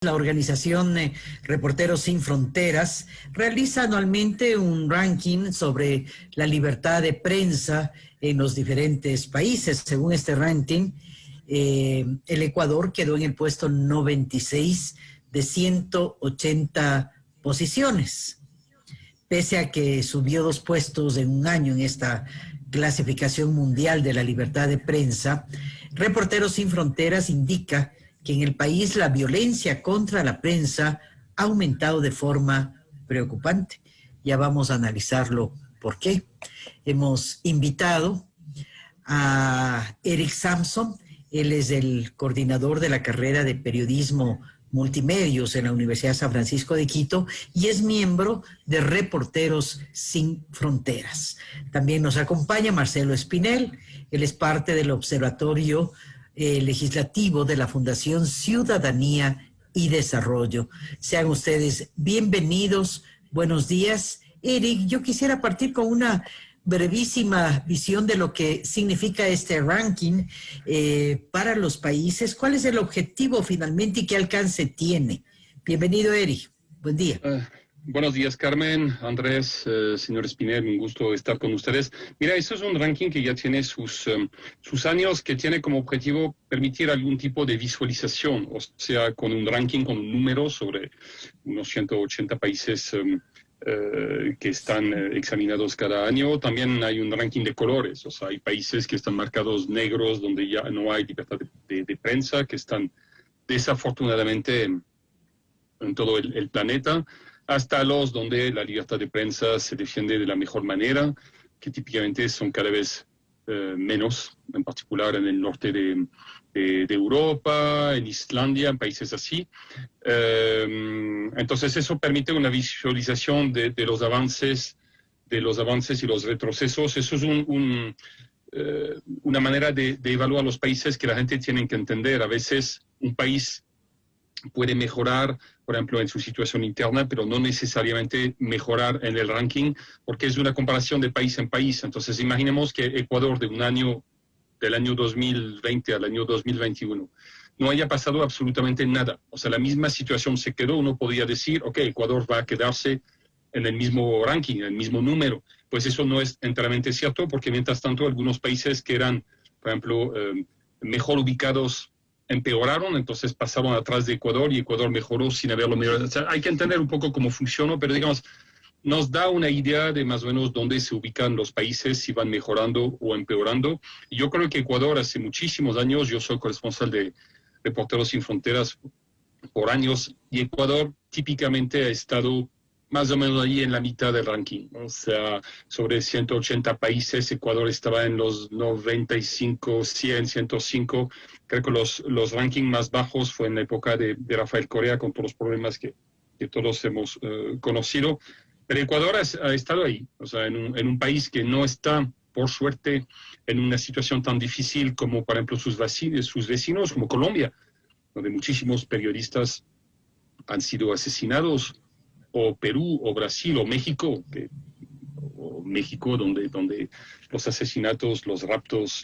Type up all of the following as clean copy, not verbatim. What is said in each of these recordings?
La organización Reporteros Sin Fronteras realiza anualmente un ranking sobre la libertad de prensa en los diferentes países. Según este ranking, el Ecuador quedó en el puesto 96 de 180 posiciones. Pese a que subió 2 puestos en un año en esta clasificación mundial de la libertad de prensa, Reporteros Sin Fronteras indica que en el país la violencia contra la prensa ha aumentado de forma preocupante. Ya vamos a analizarlo por qué. Hemos invitado a Eric Samson. Él es el coordinador de la carrera de periodismo multimedios en la Universidad San Francisco de Quito y es miembro de Reporteros Sin Fronteras. También nos acompaña Marcelo Espinel. Él es parte del Observatorio Legislativo de la Fundación Ciudadanía y Desarrollo. Sean ustedes bienvenidos. Buenos días. Eric, yo quisiera partir con una brevísima visión de lo que significa este ranking para los países. ¿Cuál es el objetivo finalmente y qué alcance tiene? Bienvenido, Eric. Buen día. Buenos días, Carmen, Andrés, señor Espinel, un gusto estar con ustedes. Mira, esto es un ranking que ya tiene sus años, que tiene como objetivo permitir algún tipo de visualización, o sea, con un ranking, con un número sobre unos 180 países que están examinados cada año. También hay un ranking de colores, o sea, hay países que están marcados negros, donde ya no hay libertad de prensa, que están desafortunadamente en todo el planeta, hasta los donde la libertad de prensa se defiende de la mejor manera, que típicamente son cada vez menos, en particular en el norte de Europa, en Islandia, en países así. Entonces eso permite una visualización de los avances y los retrocesos. Eso es una manera de evaluar los países que la gente tiene que entender. A veces un país puede mejorar, por ejemplo, en su situación interna, pero no necesariamente mejorar en el ranking, porque es una comparación de país en país. Entonces, imaginemos que Ecuador del año 2020 al año 2021 no haya pasado absolutamente nada. O sea, la misma situación se quedó. Uno podría decir, ok, Ecuador va a quedarse en el mismo ranking, en el mismo número. Pues eso no es enteramente cierto, porque mientras tanto algunos países que eran, por ejemplo, mejor ubicados empeoraron, entonces pasaron atrás de Ecuador y Ecuador mejoró sin haberlo mejorado. O sea, hay que entender un poco cómo funcionó, pero digamos, nos da una idea de más o menos dónde se ubican los países, si van mejorando o empeorando. Y yo creo que Ecuador hace muchísimos años, yo soy corresponsal de Reporteros Sin Fronteras por años, y Ecuador típicamente ha estado más o menos ahí en la mitad del ranking. O sea, sobre 180 países, Ecuador estaba en los 95, 100, 105. Creo que los rankings más bajos fue en la época de Rafael Correa, con todos los problemas que todos hemos conocido. Pero Ecuador ha estado ahí, o sea, en un país que no está, por suerte, en una situación tan difícil como, por ejemplo, sus vecinos, como Colombia, donde muchísimos periodistas han sido asesinados, o Perú, o Brasil, o México, donde los asesinatos, los raptos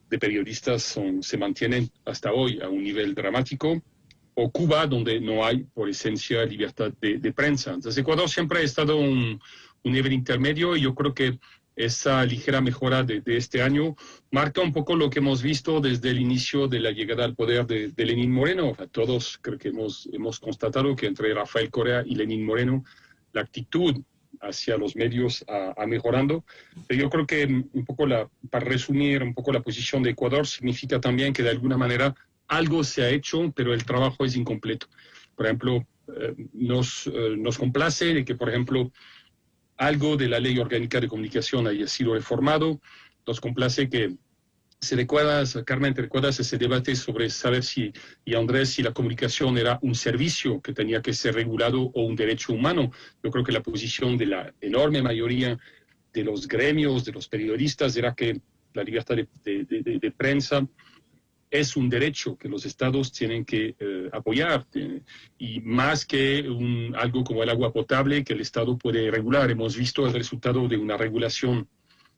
de periodistas se mantienen hasta hoy a un nivel dramático, o Cuba, donde no hay, por esencia, libertad de prensa. Entonces, Ecuador siempre ha estado un nivel intermedio, y yo creo que esa ligera mejora de este año marca un poco lo que hemos visto desde el inicio de la llegada al poder de Lenín Moreno. A todos creo que hemos constatado que entre Rafael Correa y Lenín Moreno la actitud hacia los medios ha mejorando. Pero yo creo que un poco para resumir un poco la posición de Ecuador, significa también que de alguna manera algo se ha hecho, pero el trabajo es incompleto. Por ejemplo, nos complace de que, por ejemplo, algo de la Ley Orgánica de Comunicación haya sido reformado. Nos complace que Carmen, ¿te recuerdas ese debate sobre saber y Andrés, si la comunicación era un servicio que tenía que ser regulado o un derecho humano? Yo creo que la posición de la enorme mayoría de los gremios, de los periodistas, era que la libertad de prensa es un derecho que los estados tienen que apoyar, y más que algo como el agua potable que el estado puede regular. Hemos visto el resultado de una regulación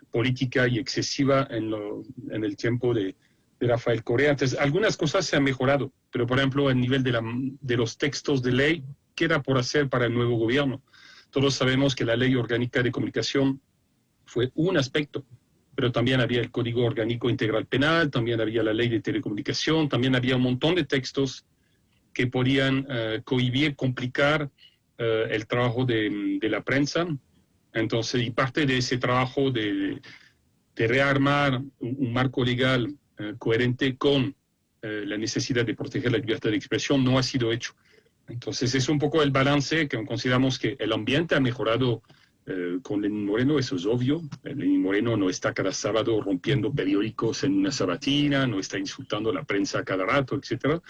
política y excesiva en el tiempo de Rafael Correa. Entonces, algunas cosas se han mejorado, pero por ejemplo, a nivel de los textos de ley, ¿qué era por hacer para el nuevo gobierno? Todos sabemos que la Ley Orgánica de Comunicación fue un aspecto, pero también había el Código Orgánico Integral Penal, también había la Ley de Telecomunicación, también había un montón de textos que podían cohibir, complicar el trabajo de la prensa. Entonces, y parte de ese trabajo de rearmar un marco legal coherente con la necesidad de proteger la libertad de expresión no ha sido hecho. Entonces es un poco el balance que consideramos que el ambiente ha mejorado con Lenín Moreno, eso es obvio. Lenín Moreno no está cada sábado rompiendo periódicos en una sabatina, no está insultando a la prensa cada rato, etcétera.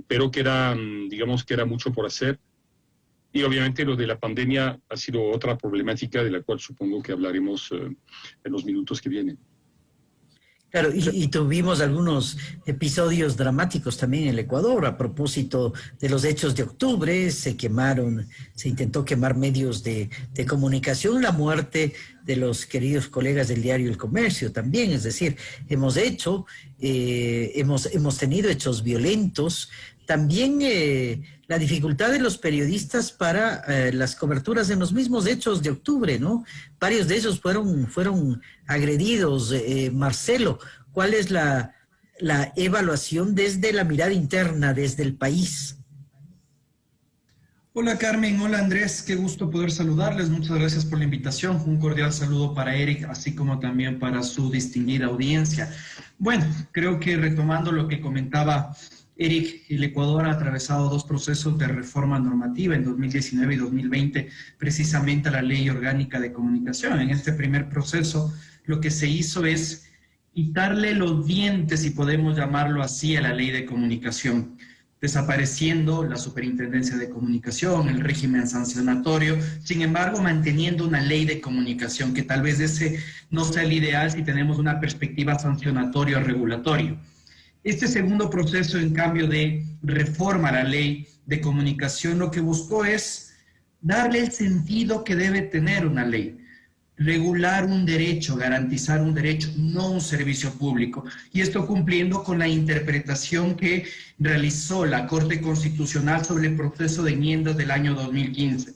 Pero digamos que era mucho por hacer. Y obviamente lo de la pandemia ha sido otra problemática de la cual supongo que hablaremos en los minutos que vienen. Claro, y tuvimos algunos episodios dramáticos también en el Ecuador a propósito de los hechos de octubre. Se intentó quemar medios de comunicación, la muerte de los queridos colegas del diario El Comercio también. Es decir, hemos tenido hechos violentos. También la dificultad de los periodistas para las coberturas en los mismos hechos de octubre, ¿no? Varios de ellos fueron agredidos. Marcelo, ¿cuál es la evaluación desde la mirada interna, desde el país? Hola Carmen, hola Andrés, qué gusto poder saludarles, muchas gracias por la invitación, un cordial saludo para Eric, así como también para su distinguida audiencia. Bueno, creo que retomando lo que comentaba Eric, el Ecuador ha atravesado dos procesos de reforma normativa en 2019 y 2020, precisamente a la Ley Orgánica de Comunicación. En este primer proceso, lo que se hizo es quitarle los dientes, si podemos llamarlo así, a la Ley de Comunicación, desapareciendo la Superintendencia de Comunicación, el régimen sancionatorio, sin embargo, manteniendo una ley de comunicación, que tal vez ese no sea el ideal si tenemos una perspectiva sancionatoria o regulatoria. Este segundo proceso, en cambio, de reforma a la ley de comunicación, lo que buscó es darle el sentido que debe tener una ley. Regular un derecho, garantizar un derecho, no un servicio público. Y esto cumpliendo con la interpretación que realizó la Corte Constitucional sobre el proceso de enmiendas del año 2015.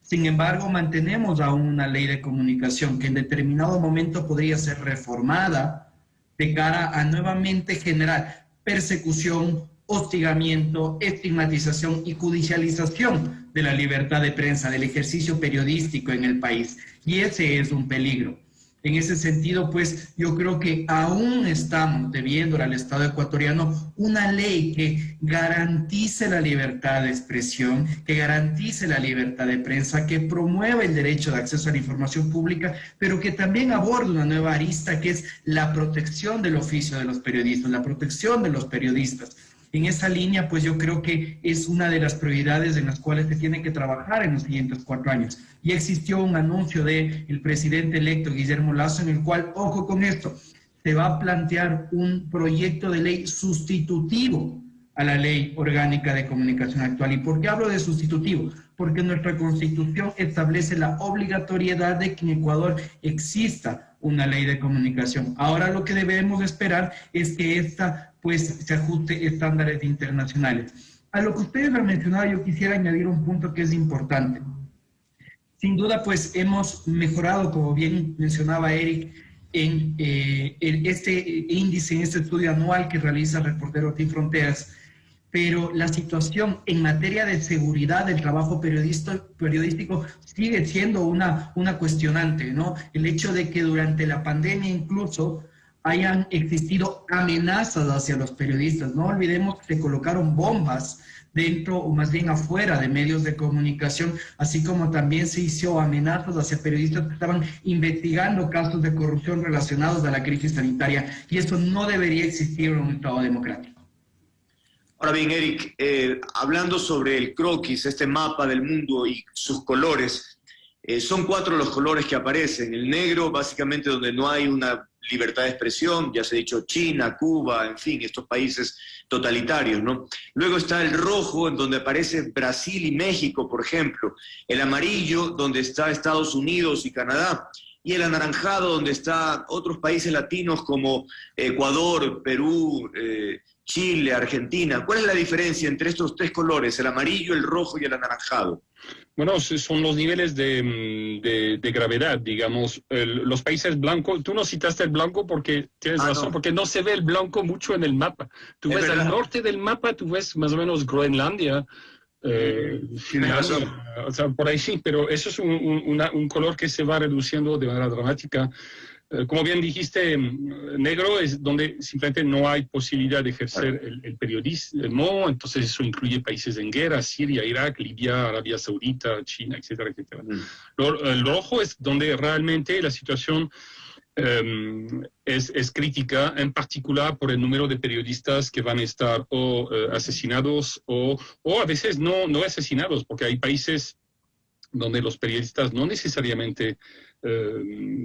Sin embargo, mantenemos aún una ley de comunicación que en determinado momento podría ser reformada de cara a nuevamente generar persecución, hostigamiento, estigmatización y judicialización de la libertad de prensa, del ejercicio periodístico en el país. Y ese es un peligro. En ese sentido, pues, yo creo que aún estamos debiendo al Estado ecuatoriano una ley que garantice la libertad de expresión, que garantice la libertad de prensa, que promueva el derecho de acceso a la información pública, pero que también aborde una nueva arista que es la protección del oficio de los periodistas, la protección de los periodistas. En esa línea, pues yo creo que es una de las prioridades en las cuales se tiene que trabajar en los siguientes 4 años. Y existió un anuncio del presidente electo Guillermo Lasso en el cual, ojo con esto, se va a plantear un proyecto de ley sustitutivo a la Ley Orgánica de Comunicación actual. ¿Y por qué hablo de sustitutivo? Porque nuestra Constitución establece la obligatoriedad de que en Ecuador exista una ley de comunicación. Ahora lo que debemos esperar es que esta pues se ajuste a estándares internacionales. A lo que ustedes han mencionado, yo quisiera añadir un punto que es importante. Sin duda, pues hemos mejorado, como bien mencionaba Eric, en este índice, en este estudio anual que realiza Reporteros Sin Fronteras, pero la situación en materia de seguridad del trabajo periodístico sigue siendo una cuestionante, ¿no? El hecho de que durante la pandemia incluso hayan existido amenazas hacia los periodistas. No olvidemos que se colocaron bombas dentro o más bien afuera de medios de comunicación, así como también se hizo amenazas hacia periodistas que estaban investigando casos de corrupción relacionados a la crisis sanitaria, y eso no debería existir en un Estado democrático. Ahora bien, Eric, hablando sobre el croquis, este mapa del mundo y sus colores, son 4 los colores que aparecen. El negro, básicamente donde no hay una libertad de expresión, ya se ha dicho China, Cuba, en fin, estos países totalitarios, ¿no? Luego está el rojo, en donde aparece Brasil y México, por ejemplo. El amarillo, donde está Estados Unidos y Canadá. y el anaranjado, donde están otros países latinos como Ecuador, Perú, Chile, Argentina. ¿Cuál es la diferencia entre estos tres colores, el amarillo, el rojo y el anaranjado? Bueno, son los niveles de gravedad, digamos. Los países blancos, tú no citaste el blanco porque tienes razón, no. porque no se ve el blanco mucho en el mapa. Tú ves al norte del mapa, tú ves más o menos Groenlandia, Finlandia, o sea, por ahí sí, pero eso es un color que se va reduciendo de manera dramática. Como bien dijiste, negro es donde simplemente no hay posibilidad de ejercer el periodismo, entonces eso incluye países en guerra, Siria, Irak, Libia, Arabia Saudita, China, etcétera, etcétera. El rojo es donde realmente la situación es crítica, en particular por el número de periodistas que van a estar asesinados o a veces no asesinados, porque hay países donde los periodistas no necesariamente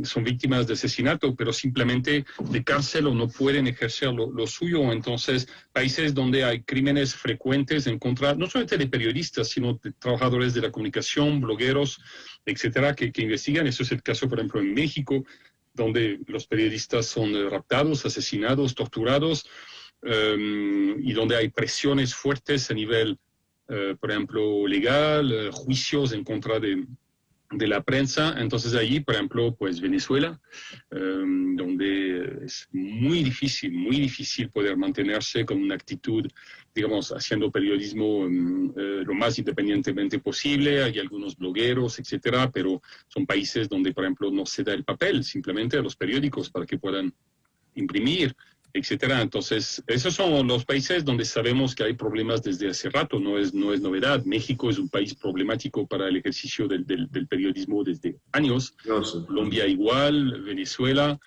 son víctimas de asesinato, pero simplemente de cárcel o no pueden ejercer lo suyo. Entonces, países donde hay crímenes frecuentes en contra, no solamente de periodistas, sino de trabajadores de la comunicación, blogueros, etcétera, que investigan. Eso es el caso, por ejemplo, en México, donde los periodistas son raptados, asesinados, torturados, y donde hay presiones fuertes a nivel, por ejemplo, legal, juicios en contra de la prensa. Entonces allí, por ejemplo, pues Venezuela, donde es muy difícil poder mantenerse con una actitud, digamos, haciendo periodismo lo más independientemente posible. Hay algunos blogueros, etcétera, pero son países donde, por ejemplo, no se da el papel simplemente a los periódicos para que puedan imprimir, etcétera. Entonces, esos son los países donde sabemos que hay problemas desde hace rato, no es novedad. México es un país problemático para el ejercicio del periodismo desde años. Colombia igual, Venezuela,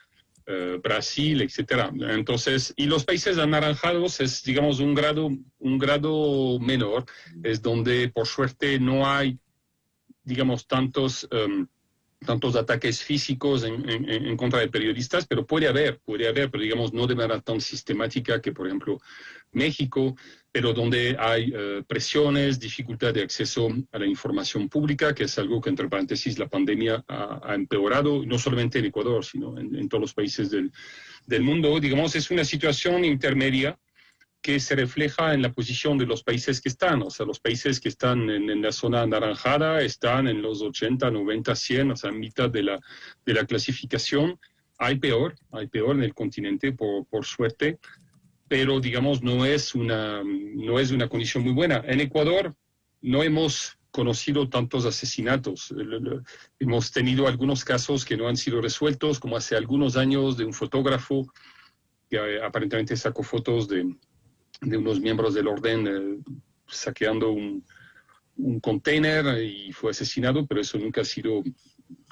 Brasil, etcétera. Entonces, y los países anaranjados es, digamos, un grado menor, es donde por suerte no hay, digamos, tantos ataques físicos en contra de periodistas, pero puede haber, pero digamos no de manera tan sistemática que, por ejemplo, México, pero donde hay presiones, dificultad de acceso a la información pública, que es algo que, entre paréntesis, la pandemia ha empeorado, no solamente en Ecuador, sino en todos los países del mundo. Digamos, es una situación intermedia que se refleja en la posición de los países que están. O sea, los países que están en la zona anaranjada están en los 80, 90, 100, o sea, en mitad de la clasificación. Hay peor en el continente, por suerte, pero, digamos, no es una condición muy buena. En Ecuador no hemos conocido tantos asesinatos. Hemos tenido algunos casos que no han sido resueltos, como hace algunos años de un fotógrafo que aparentemente sacó fotos de unos miembros del orden saqueando un container y fue asesinado, pero eso nunca ha sido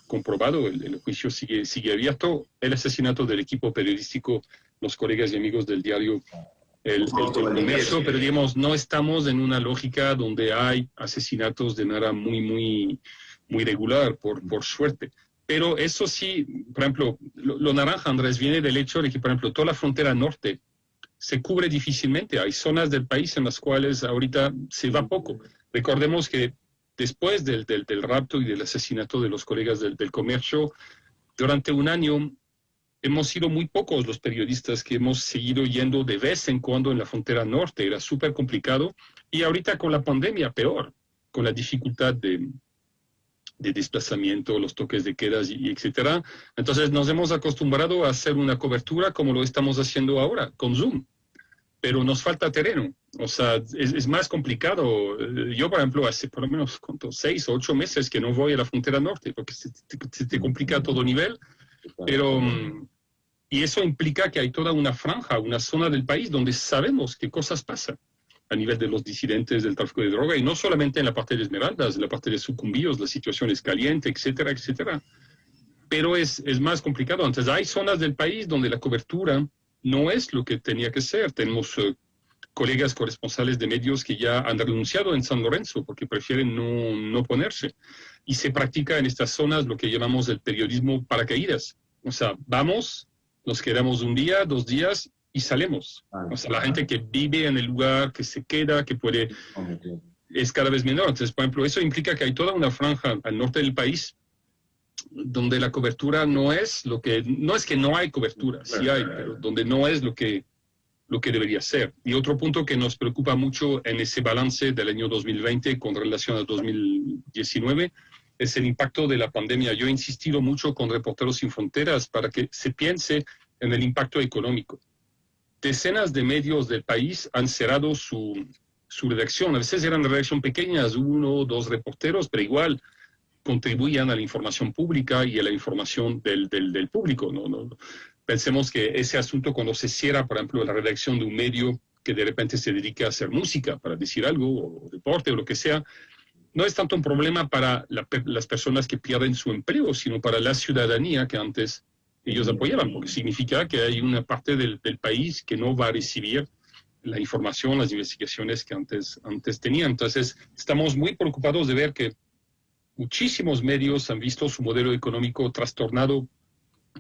comprobado. El juicio sigue abierto. El asesinato del equipo periodístico, los colegas y amigos del diario El Comercio, pero digamos, no estamos en una lógica donde hay asesinatos de manera muy regular, por suerte. Pero eso sí, por ejemplo, lo naranja, Andrés, viene del hecho de que, por ejemplo, toda la frontera norte se cubre difícilmente. Hay zonas del país en las cuales ahorita se va poco. Recordemos que después del rapto y del asesinato de los colegas del Comercio, durante un año hemos sido muy pocos los periodistas que hemos seguido yendo de vez en cuando en la frontera norte. Era súper complicado. Y ahorita con la pandemia, peor, con la dificultad de desplazamiento, los toques de quedas y etcétera. Entonces nos hemos acostumbrado a hacer una cobertura como lo estamos haciendo ahora, con Zoom. Pero nos falta terreno. O sea, es más complicado. Yo, por ejemplo, hace por lo menos 6 o 8 meses que no voy a la frontera norte, porque se te complica a todo nivel. Pero, y eso implica que hay toda una franja, una zona del país donde sabemos qué cosas pasan a nivel de los disidentes del tráfico de droga, y no solamente en la parte de Esmeraldas, en la parte de Sucumbíos, la situación es caliente, etcétera, etcétera. Pero es más complicado. Entonces hay zonas del país donde la cobertura no es lo que tenía que ser. Tenemos colegas corresponsales de medios que ya han renunciado en San Lorenzo porque prefieren no ponerse. Y se practica en estas zonas lo que llamamos el periodismo paracaídas. O sea, vamos, nos quedamos un día, 2 días, y salimos. O sea, la gente que vive en el lugar, que se queda, que puede, es cada vez menor. Entonces, por ejemplo, eso implica que hay toda una franja al norte del país donde la cobertura no es lo que, no es que no hay cobertura, sí hay, pero donde no es lo que debería ser. Y otro punto que nos preocupa mucho en ese balance del año 2020 con relación al 2019 es el impacto de la pandemia. Yo he insistido mucho con Reporteros Sin Fronteras para que se piense en el impacto económico. Decenas de medios del país han cerrado su redacción. A veces eran redacciones pequeñas, 1 o 2 reporteros, pero igual contribuían a la información pública y a la información del público. No pensemos que ese asunto, cuando se cierra, por ejemplo, la redacción de un medio que de repente se dedica a hacer música, para decir algo, o deporte, o lo que sea, no es tanto un problema para las personas que pierden su empleo, sino para la ciudadanía que antes ellos apoyaban, porque significa que hay una parte del país que no va a recibir la información, las investigaciones que antes tenían. Entonces, estamos muy preocupados de ver que muchísimos medios han visto su modelo económico trastornado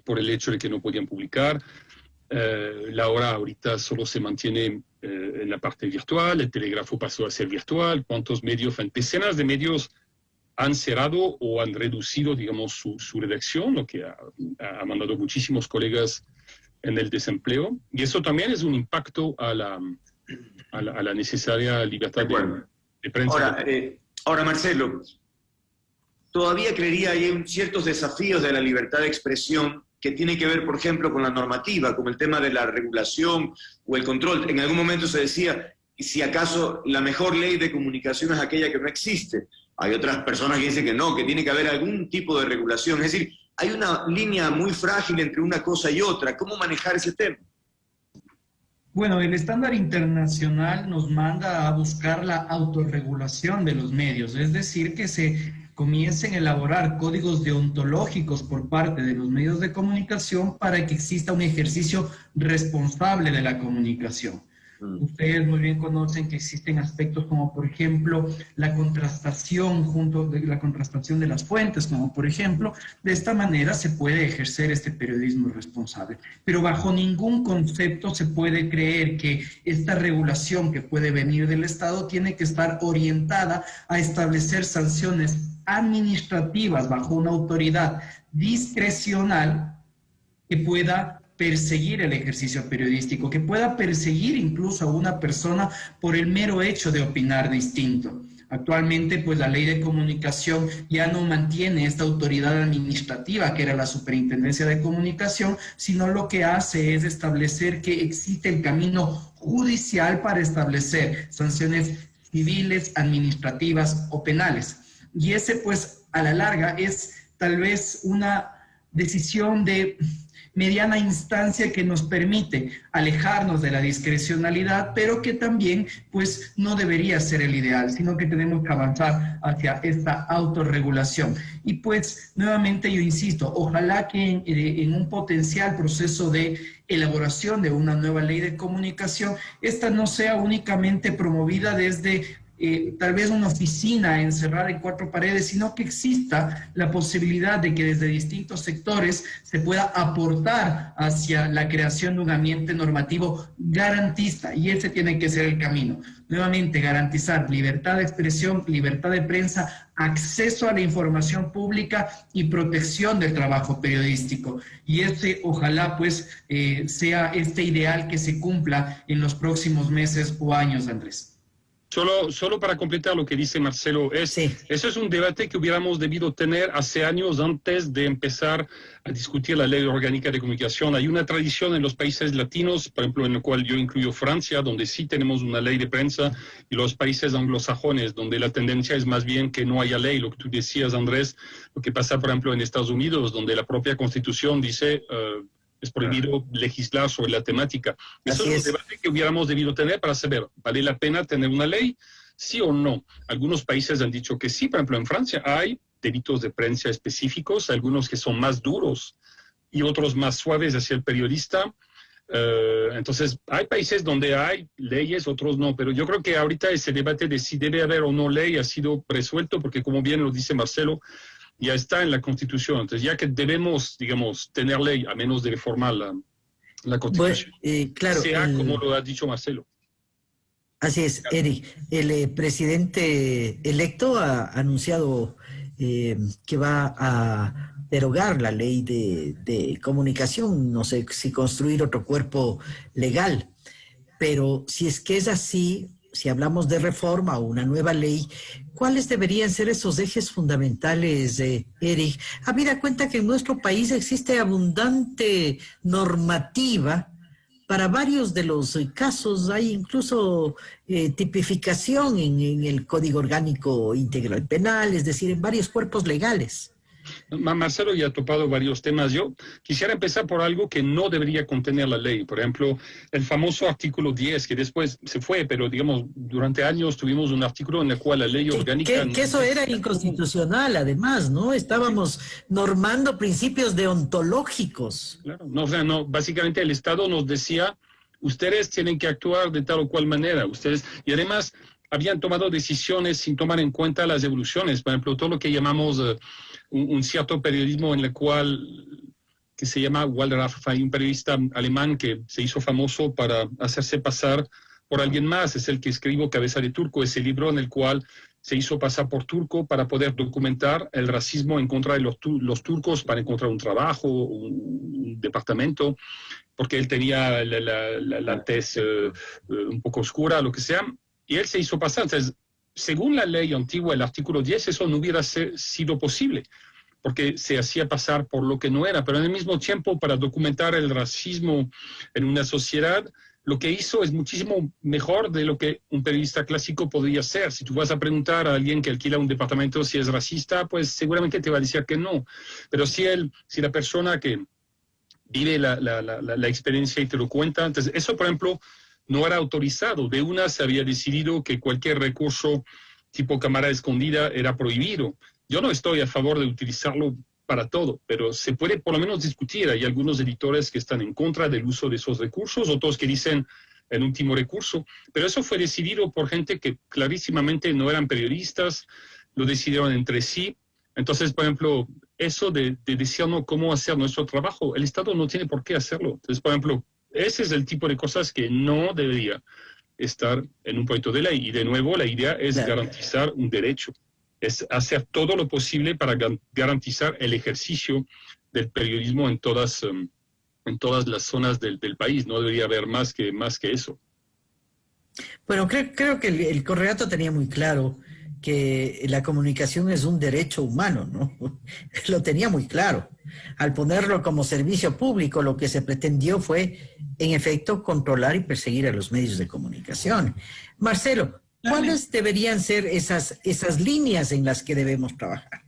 por el hecho de que no podían publicar. La hora ahorita solo se mantiene en la parte virtual, el telégrafo pasó a ser virtual. ¿Cuántos medios? Decenas de medios han cerrado o han reducido, digamos, su redacción, lo que ha mandado muchísimos colegas en el desempleo. Y eso también es un impacto a la necesaria libertad de prensa. Ahora, Marcelo, todavía creería que hay ciertos desafíos de la libertad de expresión que tienen que ver, por ejemplo, con la normativa, como el tema de la regulación o el control. En algún momento se decía, si acaso la mejor ley de comunicación es aquella que no existe. Hay otras personas que dicen que no, que tiene que haber algún tipo de regulación. Es decir, hay una línea muy frágil entre una cosa y otra. ¿Cómo manejar ese tema? Bueno, el estándar internacional nos manda a buscar la autorregulación de los medios, es decir, que se comiencen a elaborar códigos deontológicos por parte de los medios de comunicación para que exista un ejercicio responsable de la comunicación. Ustedes muy bien conocen que existen aspectos como, por ejemplo, la contrastación de las fuentes, como por ejemplo, de esta manera se puede ejercer este periodismo responsable. Pero bajo ningún concepto se puede creer que esta regulación que puede venir del Estado tiene que estar orientada a establecer sanciones administrativas bajo una autoridad discrecional que pueda perseguir el ejercicio periodístico, que pueda perseguir incluso a una persona por el mero hecho de opinar distinto. Actualmente, pues la ley de comunicación ya no mantiene esta autoridad administrativa que era la Superintendencia de Comunicación, sino lo que hace es establecer que existe el camino judicial para establecer sanciones civiles, administrativas o penales. Y ese, pues, a la larga es tal vez una decisión de mediana instancia que nos permite alejarnos de la discrecionalidad, pero que también, pues, no debería ser el ideal, sino que tenemos que avanzar hacia esta autorregulación. Y pues, nuevamente yo insisto, ojalá que en un potencial proceso de elaboración de una nueva ley de comunicación, esta no sea únicamente promovida desde tal vez una oficina encerrada en 4 paredes, sino que exista la posibilidad de que desde distintos sectores se pueda aportar hacia la creación de un ambiente normativo garantista, y ese tiene que ser el camino. Nuevamente, garantizar libertad de expresión, libertad de prensa, acceso a la información pública y protección del trabajo periodístico. Y ojalá, pues, sea este ideal que se cumpla en los próximos meses o años, Andrés. Solo para completar lo que dice Marcelo, eso es un debate que hubiéramos debido tener hace años antes de empezar a discutir la ley orgánica de comunicación. Hay una tradición en los países latinos, por ejemplo, en el cual yo incluyo Francia, donde sí tenemos una ley de prensa, y los países anglosajones, donde la tendencia es más bien que no haya ley. Lo que tú decías, Andrés, lo que pasa, por ejemplo, en Estados Unidos, donde la propia Constitución dice es prohibido legislar sobre la temática. Eso es un debate que hubiéramos debido tener para saber, ¿vale la pena tener una ley? ¿Sí o no? Algunos países han dicho que sí. Por ejemplo, en Francia hay delitos de prensa específicos, algunos que son más duros y otros más suaves hacia el periodista. Entonces, hay países donde hay leyes, otros no. Pero yo creo que ahorita ese debate de si debe haber o no ley ha sido resuelto, porque como bien lo dice Marcelo, ya está en la Constitución. Entonces, ya que debemos, digamos, tener ley, a menos de reformar la Constitución, claro, sea como lo ha dicho Marcelo. Así es, Eric. El presidente electo ha anunciado que va a derogar la ley de comunicación, no sé si construir otro cuerpo legal. Pero si es que es así, si hablamos de reforma o una nueva ley, ¿cuáles deberían ser esos ejes fundamentales, Eric? Habida cuenta que en nuestro país existe abundante normativa para varios de los casos, hay incluso tipificación en el Código Orgánico Integral Penal, es decir, en varios cuerpos legales. Marcelo ya ha topado varios temas. Yo quisiera empezar por algo que no debería contener la ley. Por ejemplo, el famoso artículo 10, que después se fue, pero digamos, durante años tuvimos un artículo en el cual la ley orgánica... Que eso era inconstitucional, además, ¿no? Estábamos normando principios deontológicos. Claro, no, o sea, no, básicamente el Estado nos decía, ustedes tienen que actuar de tal o cual manera, ustedes... Y además habían tomado decisiones sin tomar en cuenta las evoluciones. Por ejemplo, todo lo que llamamos... un cierto periodismo en el cual, que se llama Walter Afai, un periodista alemán que se hizo famoso para hacerse pasar por alguien más. Es el que escribió Cabeza de Turco, ese libro en el cual se hizo pasar por turco para poder documentar el racismo en contra de los turcos, para encontrar un trabajo, un departamento, porque él tenía la tez un poco oscura, lo que sea, y él se hizo pasar. Entonces, según la ley antigua, el artículo 10, eso no hubiera sido posible, porque se hacía pasar por lo que no era. Pero en el mismo tiempo, para documentar el racismo en una sociedad, lo que hizo es muchísimo mejor de lo que un periodista clásico podría hacer. Si tú vas a preguntar a alguien que alquila un departamento si es racista, pues seguramente te va a decir que no. Pero si la persona que vive la experiencia y te lo cuenta, entonces eso, por ejemplo, no era autorizado. De una se había decidido que cualquier recurso tipo cámara escondida era prohibido. Yo no estoy a favor de utilizarlo para todo, pero se puede por lo menos discutir. Hay algunos editores que están en contra del uso de esos recursos, otros que dicen el último recurso, pero eso fue decidido por gente que clarísimamente no eran periodistas, lo decidieron entre sí. Entonces, por ejemplo, eso de decirnos cómo hacer nuestro trabajo, el Estado no tiene por qué hacerlo. Entonces, por ejemplo, ese es el tipo de cosas que no debería estar en un proyecto de ley. Y de nuevo, la idea es garantizar un derecho. Es hacer todo lo posible para garantizar el ejercicio del periodismo en todas las zonas del país. No debería haber más que eso. Bueno, creo que el Correato tenía muy claro que la comunicación es un derecho humano, ¿no? Lo tenía muy claro. Al ponerlo como servicio público, lo que se pretendió fue, en efecto, controlar y perseguir a los medios de comunicación. Marcelo, ¿cuáles deberían ser esas líneas en las que debemos trabajar?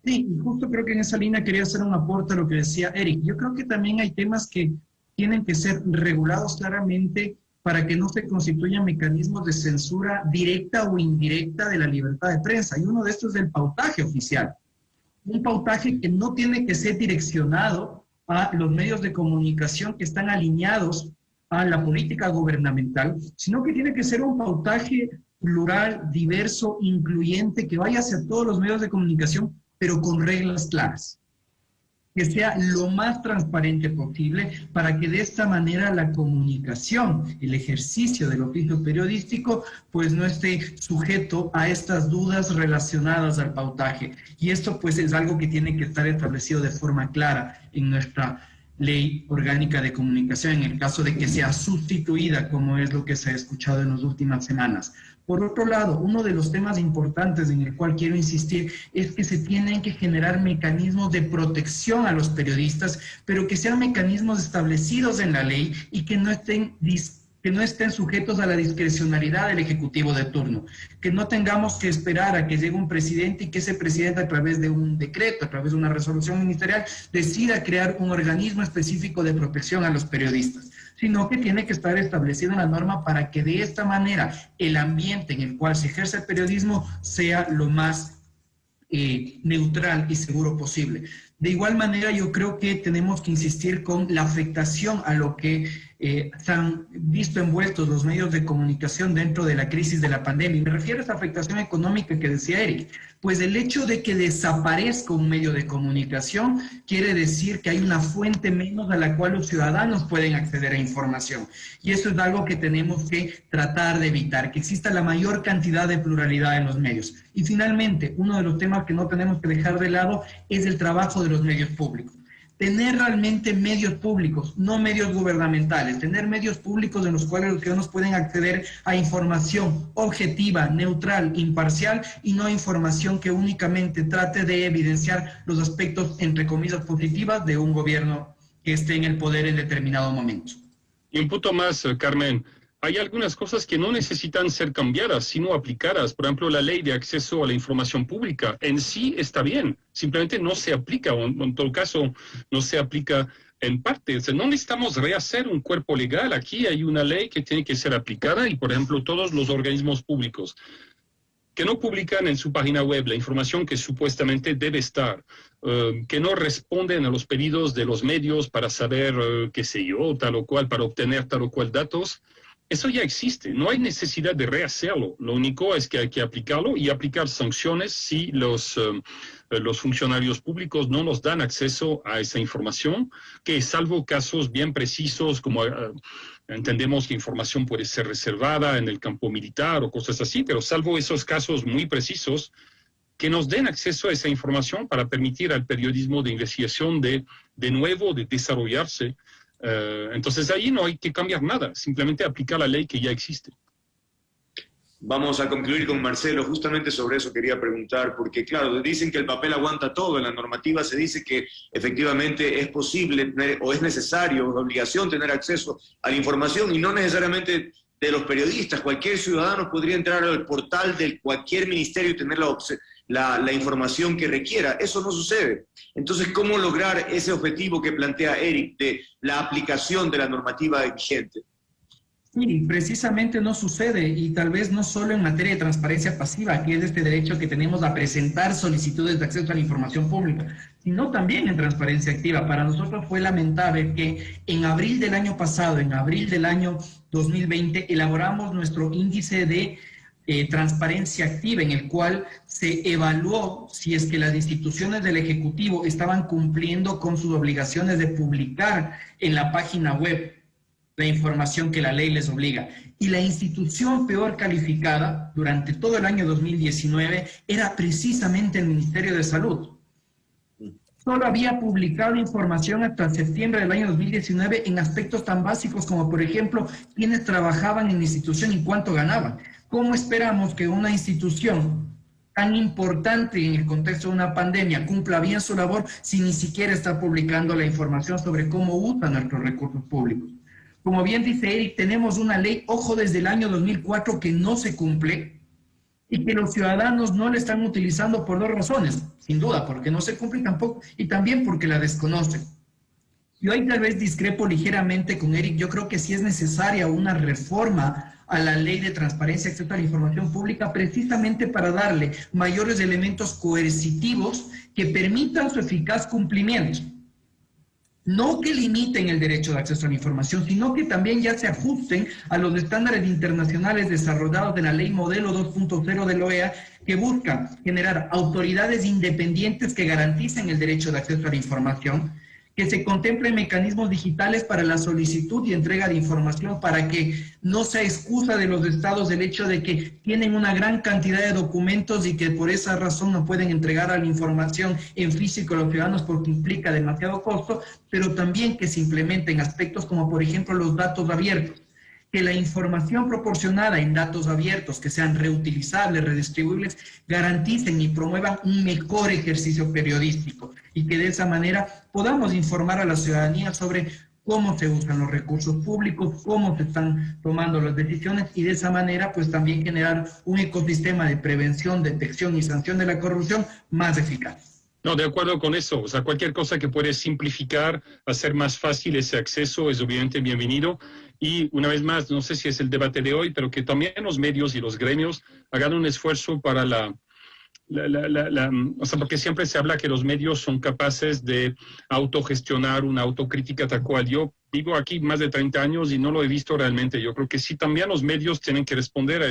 Sí, justo creo que en esa línea quería hacer un aporte a lo que decía Eric. Yo creo que también hay temas que tienen que ser regulados claramente para que no se constituyan mecanismos de censura directa o indirecta de la libertad de prensa. Y uno de estos es el pautaje oficial. Un pautaje que no tiene que ser direccionado a los medios de comunicación que están alineados a la política gubernamental, sino que tiene que ser un pautaje plural, diverso, incluyente, que vaya hacia todos los medios de comunicación, pero con reglas claras. Que sea lo más transparente posible para que de esta manera la comunicación, el ejercicio del oficio periodístico, pues no esté sujeto a estas dudas relacionadas al pautaje. Y esto pues es algo que tiene que estar establecido de forma clara en nuestra ley orgánica de comunicación, en el caso de que sea sustituida, como es lo que se ha escuchado en las últimas semanas. Por otro lado, uno de los temas importantes en el cual quiero insistir es que se tienen que generar mecanismos de protección a los periodistas, pero que sean mecanismos establecidos en la ley y que no estén sujetos a la discrecionalidad del Ejecutivo de turno. Que no tengamos que esperar a que llegue un presidente y que ese presidente, a través de un decreto, a través de una resolución ministerial, decida crear un organismo específico de protección a los periodistas, sino que tiene que estar establecido en la norma para que de esta manera el ambiente en el cual se ejerce el periodismo sea lo más neutral y seguro posible. De igual manera, yo creo que tenemos que insistir con la afectación a lo que se han visto envueltos los medios de comunicación dentro de la crisis de la pandemia. Y me refiero a esta afectación económica que decía Eric. Pues el hecho de que desaparezca un medio de comunicación quiere decir que hay una fuente menos a la cual los ciudadanos pueden acceder a información. Y eso es algo que tenemos que tratar de evitar, que exista la mayor cantidad de pluralidad en los medios. Y finalmente, uno de los temas que no tenemos que dejar de lado es el trabajo de los medios públicos. Tener realmente medios públicos, no medios gubernamentales, tener medios públicos en los cuales los ciudadanos pueden acceder a información objetiva, neutral, imparcial y no información que únicamente trate de evidenciar los aspectos, entre comillas, positivas de un gobierno que esté en el poder en determinado momento. Y un punto más, Carmen. Hay algunas cosas que no necesitan ser cambiadas, sino aplicadas. Por ejemplo, la ley de acceso a la información pública en sí está bien, simplemente no se aplica, o en todo caso no se aplica en parte. O sea, no necesitamos rehacer un cuerpo legal. Aquí hay una ley que tiene que ser aplicada y, por ejemplo, todos los organismos públicos que no publican en su página web la información que supuestamente debe estar, que no responden a los pedidos de los medios para saber, qué sé yo, tal o cual, para obtener tal o cual datos. Eso ya existe, no hay necesidad de rehacerlo. Lo único es que hay que aplicarlo y aplicar sanciones si los funcionarios públicos no nos dan acceso a esa información, que salvo casos bien precisos, como entendemos que información puede ser reservada en el campo militar o cosas así, pero salvo esos casos muy precisos, que nos den acceso a esa información para permitir al periodismo de investigación de nuevo, de desarrollarse. Entonces ahí no hay que cambiar nada, simplemente aplicar la ley que ya existe. Vamos a concluir con Marcelo, justamente sobre eso quería preguntar, porque claro, dicen que el papel aguanta todo, en la normativa se dice que efectivamente es posible tener, o es necesario, es obligación tener acceso a la información y no necesariamente de los periodistas, cualquier ciudadano podría entrar al portal de cualquier ministerio y tener la información que requiera. Eso no sucede. Entonces, ¿cómo lograr ese objetivo que plantea Eric de la aplicación de la normativa vigente? Sí, precisamente no sucede, y tal vez no solo en materia de transparencia pasiva, que es este derecho que tenemos a presentar solicitudes de acceso a la información pública, sino también en transparencia activa. Para nosotros fue lamentable que en abril del año pasado, en abril del año 2020, elaboramos nuestro índice de transparencia activa, en el cual se evaluó si es que las instituciones del Ejecutivo estaban cumpliendo con sus obligaciones de publicar en la página web la información que la ley les obliga. Y la institución peor calificada durante todo el año 2019 era precisamente el Ministerio de Salud. Solo había publicado información hasta septiembre del año 2019 en aspectos tan básicos como, por ejemplo, quiénes trabajaban en la institución y cuánto ganaban. ¿Cómo esperamos que una institución tan importante en el contexto de una pandemia cumpla bien su labor si ni siquiera está publicando la información sobre cómo usan nuestros recursos públicos? Como bien dice Eric, tenemos una ley, ojo, desde el año 2004 que no se cumple y que los ciudadanos no la están utilizando por dos razones, sin duda, porque no se cumple tampoco y también porque la desconocen. Yo ahí tal vez discrepo ligeramente con Eric. Yo creo que sí es necesaria una reforma a la ley de transparencia y acceso a la información pública, precisamente para darle mayores elementos coercitivos que permitan su eficaz cumplimiento. No que limiten el derecho de acceso a la información, sino que también ya se ajusten a los estándares internacionales desarrollados de la Ley Modelo 2.0 de la OEA, que busca generar autoridades independientes que garanticen el derecho de acceso a la información, que se contemplen mecanismos digitales para la solicitud y entrega de información, para que no sea excusa de los estados el hecho de que tienen una gran cantidad de documentos y que por esa razón no pueden entregar a la información en físico a los ciudadanos porque implica demasiado costo, pero también que se implementen aspectos como, por ejemplo, los datos abiertos, que la información proporcionada en datos abiertos, que sean reutilizables, redistribuibles, garanticen y promuevan un mejor ejercicio periodístico y que de esa manera podamos informar a la ciudadanía sobre cómo se usan los recursos públicos, cómo se están tomando las decisiones y de esa manera pues también generar un ecosistema de prevención, detección y sanción de la corrupción más eficaz. No, de acuerdo con eso. O sea, cualquier cosa que puede simplificar, hacer más fácil ese acceso es obviamente bienvenido. Y una vez más, no sé si es el debate de hoy, pero que también los medios y los gremios hagan un esfuerzo para o sea, porque siempre se habla que los medios son capaces de autogestionar una autocrítica tal cual. Yo vivo aquí más de 30 años y no lo he visto realmente. Yo creo que sí, también los medios tienen que responder a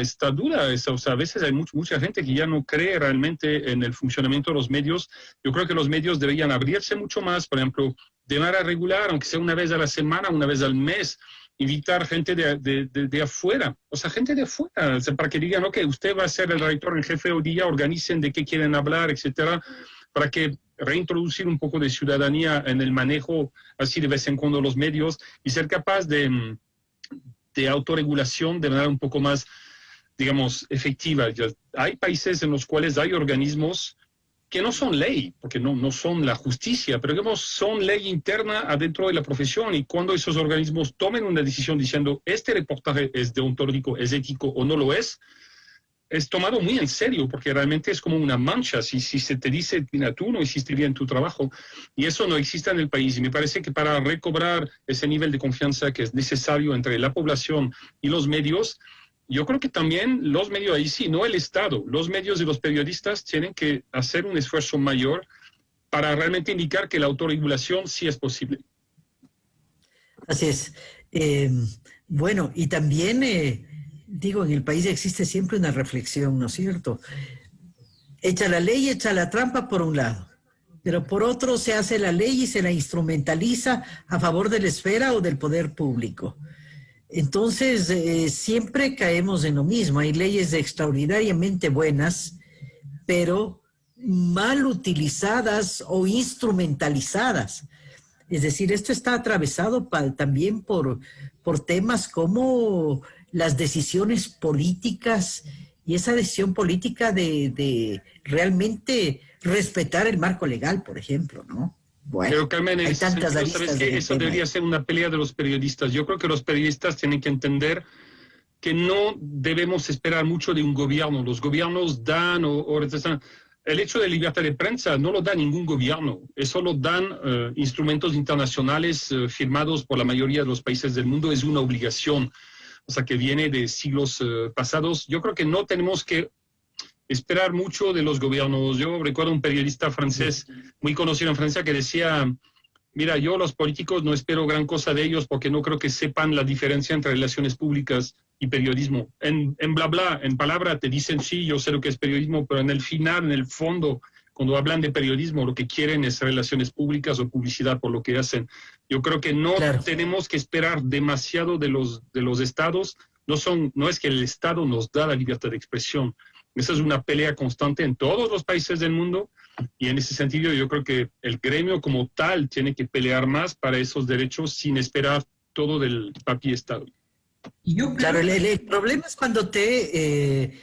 esta duda. O sea, a veces hay mucha gente que ya no cree realmente en el funcionamiento de los medios. Yo creo que los medios deberían abrirse mucho más, por ejemplo, de manera regular, aunque sea una vez a la semana, una vez al mes, invitar gente de afuera, o sea, gente de afuera, o sea, para que digan, ok, usted va a ser el redactor en jefe hoy día, organicen de qué quieren hablar, etcétera, para que reintroducir un poco de ciudadanía en el manejo, así de vez en cuando, los medios, y ser capaz de autorregulación de manera un poco más, digamos, efectiva. Ya hay países en los cuales hay organismos que no son ley, porque no son la justicia, pero digamos, son ley interna adentro de la profesión, y cuando esos organismos tomen una decisión diciendo, este reportaje es deontológico, es ético o no lo es tomado muy en serio, porque realmente es como una mancha. Si se te dice, mira, tú no hiciste bien tu trabajo, y eso no existe en el país, y me parece que para recobrar ese nivel de confianza que es necesario entre la población y los medios, yo creo que también los medios, ahí sí, no el Estado, los medios y los periodistas tienen que hacer un esfuerzo mayor para realmente indicar que la autorregulación sí es posible. Así es. Bueno, y también, digo, en el país existe siempre una reflexión, ¿no es cierto? Echa la ley, echa la trampa por un lado, pero por otro se hace la ley y se la instrumentaliza a favor de la esfera o del poder público. Entonces, siempre caemos en lo mismo. Hay leyes extraordinariamente buenas, pero mal utilizadas o instrumentalizadas. Es decir, esto está atravesado también por temas como las decisiones políticas y esa decisión política de realmente respetar el marco legal, por ejemplo, ¿no? Bueno, pero Carmen, hay tantas ¿sabes qué? Eso debería ser una pelea de los periodistas. Yo creo que los periodistas tienen que entender que no debemos esperar mucho de un gobierno. Los gobiernos dan el hecho de libertad de prensa no lo da ningún gobierno. Eso lo dan instrumentos internacionales firmados por la mayoría de los países del mundo. Es una obligación, o sea, que viene de siglos pasados. Yo creo que no tenemos que esperar mucho de los gobiernos. Yo recuerdo un periodista francés muy conocido en Francia que decía, mira, yo los políticos no espero gran cosa de ellos porque no creo que sepan la diferencia entre relaciones públicas y periodismo. En bla bla, en palabra te dicen sí, yo sé lo que es periodismo, pero en el final, en el fondo, cuando hablan de periodismo, lo que quieren es relaciones públicas o publicidad por lo que hacen. Yo creo que no tenemos que esperar demasiado de los estados. No es que el Estado nos da la libertad de expresión. Esa es una pelea constante en todos los países del mundo, y en ese sentido yo creo que el gremio como tal tiene que pelear más para esos derechos sin esperar todo del papi Estado. Claro, el problema es cuando te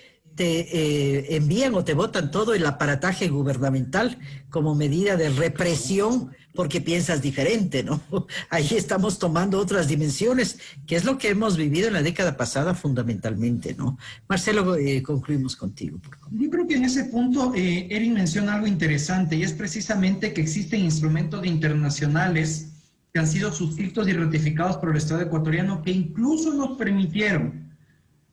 envían o te botan todo el aparataje gubernamental como medida de represión porque piensas diferente, ¿no? Ahí estamos tomando otras dimensiones, que es lo que hemos vivido en la década pasada fundamentalmente, ¿no? Marcelo, concluimos contigo, por favor. Yo creo que en ese punto Eric menciona algo interesante, y es precisamente que existen instrumentos internacionales que han sido suscritos y ratificados por el Estado ecuatoriano, que incluso nos permitieron,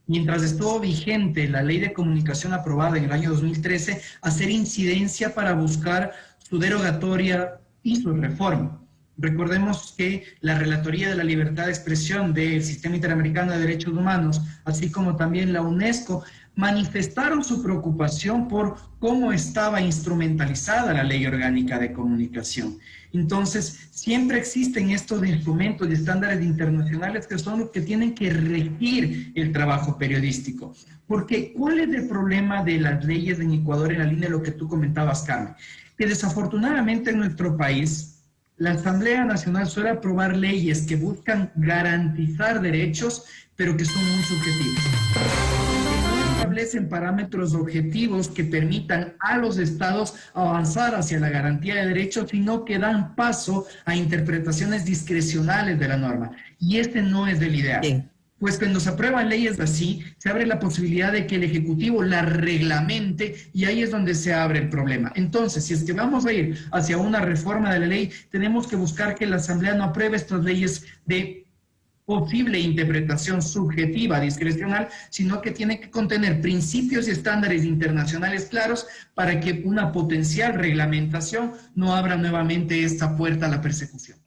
mientras estuvo vigente la Ley de Comunicación aprobada en el año 2013, hacer incidencia para buscar su derogatoria y su reforma. Recordemos que la Relatoría de la Libertad de Expresión del Sistema Interamericano de Derechos Humanos, así como también la UNESCO, manifestaron su preocupación por cómo estaba instrumentalizada la Ley Orgánica de Comunicación. Entonces, siempre existen estos instrumentos y estándares internacionales que son los que tienen que regir el trabajo periodístico. Porque, ¿cuál es el problema de las leyes en Ecuador en la línea de lo que tú comentabas, Carmen? Que desafortunadamente en nuestro país, la Asamblea Nacional suele aprobar leyes que buscan garantizar derechos, pero que son muy subjetivas. No establecen parámetros objetivos que permitan a los estados avanzar hacia la garantía de derechos, sino que dan paso a interpretaciones discrecionales de la norma. Y este no es el ideal. Bien. Pues cuando se aprueban leyes así, se abre la posibilidad de que el Ejecutivo la reglamente, y ahí es donde se abre el problema. Entonces, si es que vamos a ir hacia una reforma de la ley, tenemos que buscar que la Asamblea no apruebe estas leyes de posible interpretación subjetiva, discrecional, sino que tiene que contener principios y estándares internacionales claros para que una potencial reglamentación no abra nuevamente esta puerta a la persecución.